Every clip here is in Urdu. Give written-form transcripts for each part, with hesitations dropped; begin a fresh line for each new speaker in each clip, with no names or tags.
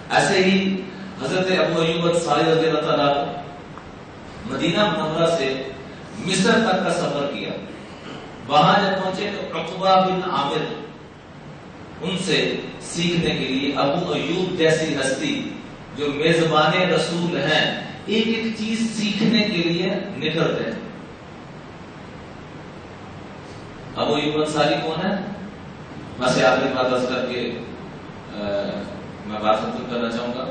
ایسے ہی حضرت ابو ایوب انصاری رضی اللہ تعالیٰ مدینہ منورہ سے مصر تک کا سفر کیا. وہاں جب پہنچے تو عقبہ بن عامر ان سے سیکھنے کے لیے ابو ایوب جیسی ہستی جو میزبان رسول ہیں ایک ایک چیز سیکھنے کے لیے نکلتے ہیں. ابو ایوب انصاری کون ہے؟ بس آپ کی بات کر کے میں بات ختم کرنا چاہوں گا.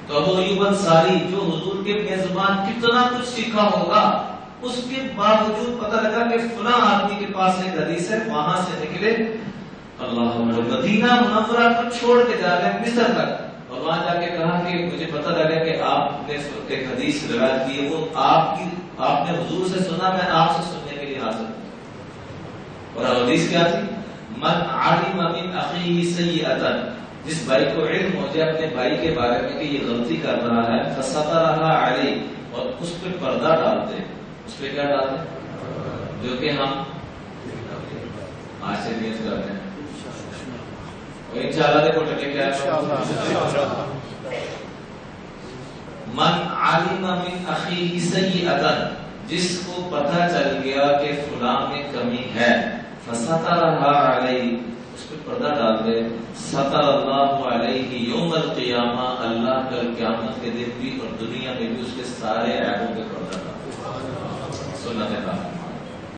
تو ابو ایوب انصاری جو حضور کے میزبان کتنا کچھ سیکھا ہوگا، اس کے باوجود پتہ لگا کہ فلاں آدمی کے پاس ایک حدیث ہے، وہاں سے نکلے اللہ مدینہ منورہ کو چھوڑ کے جا رہے ہیں مصر تک، اور وہاں جا کے کہا کہ مجھے پتہ لگا کہ آپ نے ایک حدیث روایت کی ہے، وہ آپ نے حضور سے سنا، میں آپ سے سننے کے لیے حاضر ہوں. اور حدیث کیا تھی؟ من علم من اخیہ سیئۃ، جس بھائی کو علم ہو جائے اپنے بھائی کے بارے میں کہ یہ غلطی کر رہا ہے، فسترھا علیہ، اور اس پہ پردہ ڈال دے. اس پہ کیا ڈال دے؟ جو کہ ہم آج سے نیت کرتے ہیں. اور انشاءاللہ دیکھو ٹکے کیا ہے، من علم من اخیہ سیئۃ، جس کو پتہ چل گیا کہ فلاں میں کمی ہے، فسترھا علیہ، اس پہ پردہ ڈال دے. ستر اللہ علیہ یوم القیامہ، اللہ کل قیامت کے دن بھی اور دنیا میں بھی اس کے سارے عیبوں پہ پردہ ڈال دے. سنت ہے.